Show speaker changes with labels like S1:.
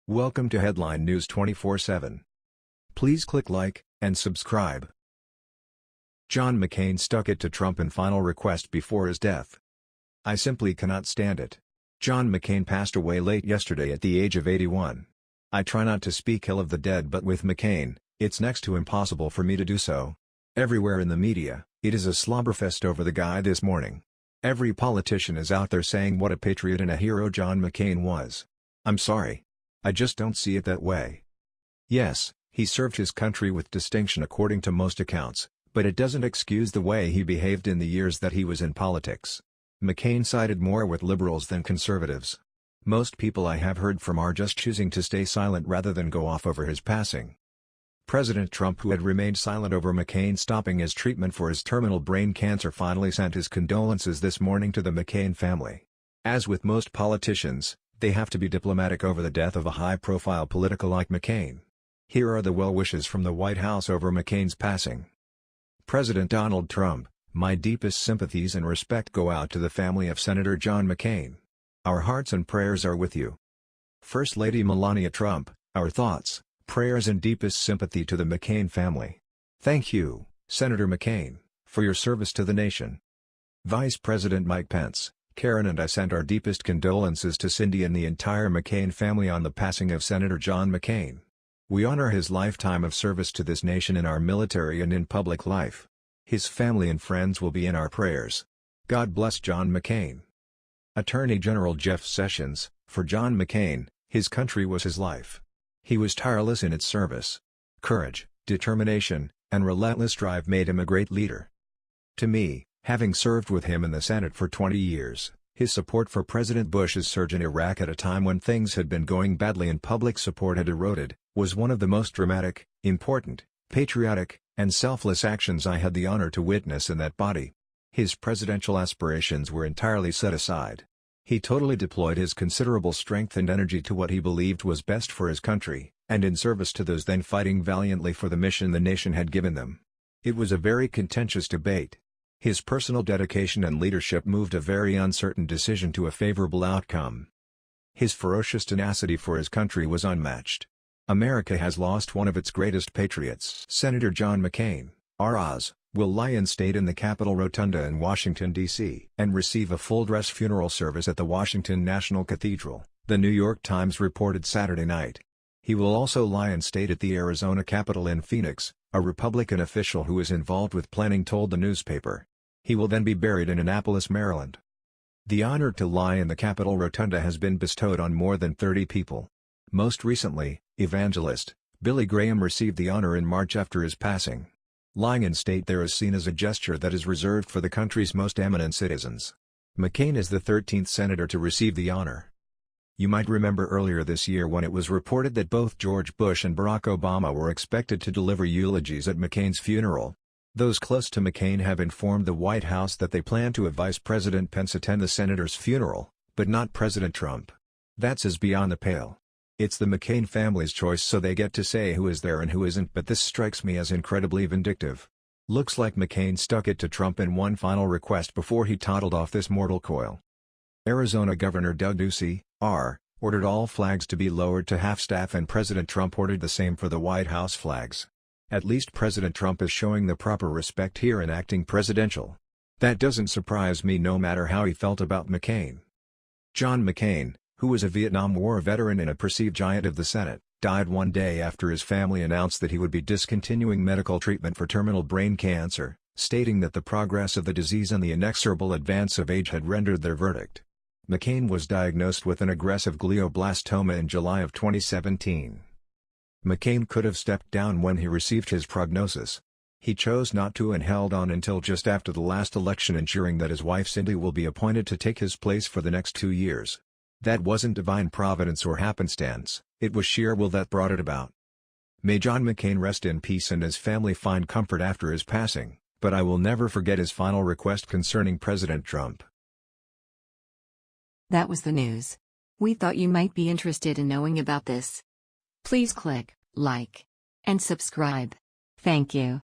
S1: Welcome to Headline News 24/7. Please click like and subscribe. John McCain stuck it to Trump in final request before his death. I simply cannot stand it. John McCain passed away late yesterday at the age of 81. I try not to speak ill of the dead, but with McCain, it's next to impossible for me to do so. Everywhere in the media, it is a slobberfest over the guy this morning. Every politician is out there saying what a patriot and a hero John McCain was. I'm sorry. I just don't see it that way. Yes, he served his country with distinction according to most accounts, but it doesn't excuse the way he behaved in the years that he was in politics. McCain sided more with liberals than conservatives. Most people I have heard from are just choosing to stay silent rather than go off over his passing. President Trump, who had remained silent over McCain stopping his treatment for his terminal brain cancer, finally sent his condolences this morning to the McCain family. As with most politicians, they have to be diplomatic over the death of a high-profile political like McCain. Here are the well wishes from the White House over McCain's passing. President Donald Trump, my deepest sympathies and respect go out to the family of Senator John McCain. Our hearts and prayers are with you. First Lady Melania Trump, our thoughts, prayers and deepest sympathy to the McCain family. Thank you, Senator McCain, for your service to the nation. Vice President Mike Pence, Karen and I send our deepest condolences to Cindy and the entire McCain family on the passing of Senator John McCain. We honor his lifetime of service to this nation in our military and in public life. His family and friends will be in our prayers. God bless John McCain. Attorney General Jeff Sessions, for John McCain, his country was his life. He was tireless in its service. Courage, determination, and relentless drive made him a great leader. To me, having served with him in the Senate for 20 years, his support for President Bush's surge in Iraq at a time when things had been going badly and public support had eroded, was one of the most dramatic, important, patriotic, and selfless actions I had the honor to witness in that body. His presidential aspirations were entirely set aside. He totally deployed his considerable strength and energy to what he believed was best for his country, and in service to those then fighting valiantly for the mission the nation had given them. It was a very contentious debate. His personal dedication and leadership moved a very uncertain decision to a favorable outcome. His ferocious tenacity for his country was unmatched. America has lost one of its greatest patriots. Senator John McCain, R.I.S., will lie in state in the Capitol Rotunda in Washington, D.C. and receive a full-dress funeral service at the Washington National Cathedral, the New York Times reported Saturday night. He will also lie in state at the Arizona Capitol in Phoenix, a Republican official who is involved with planning told the newspaper. He will then be buried in Annapolis, Maryland. The honor to lie in the Capitol Rotunda has been bestowed on more than 30 people. Most recently, evangelist Billy Graham received the honor in March after his passing. Lying in state there is seen as a gesture that is reserved for the country's most eminent citizens. McCain is the 13th senator to receive the honor. You might remember earlier this year when it was reported that both George Bush and Barack Obama were expected to deliver eulogies at McCain's funeral. Those close to McCain have informed the White House that they plan to have Vice President Pence attend the senator's funeral, but not President Trump. That's as beyond the pale. It's the McCain family's choice, so they get to say who is there and who isn't, but this strikes me as incredibly vindictive. Looks like McCain stuck it to Trump in one final request before he toddled off this mortal coil. Arizona Governor Doug Ducey, R., ordered all flags to be lowered to half-staff, and President Trump ordered the same for the White House flags. At least President Trump is showing the proper respect here and acting presidential. That doesn't surprise me no matter how he felt about McCain. John McCain, who was a Vietnam War veteran and a perceived giant of the Senate, died one day after his family announced that he would be discontinuing medical treatment for terminal brain cancer, stating that the progress of the disease and the inexorable advance of age had rendered their verdict. McCain was diagnosed with an aggressive glioblastoma in July of 2017. McCain could have stepped down when he received his prognosis. He chose not to and held on until just after the last election, ensuring that his wife Cindy will be appointed to take his place for the next 2 years. That wasn't divine providence or happenstance, it was sheer will that brought it about. May John McCain rest in peace and his family find comfort after his passing, but I will never forget his final request concerning President Trump.
S2: That was the news. We thought you might be interested in knowing about this. Please click like and subscribe. Thank you.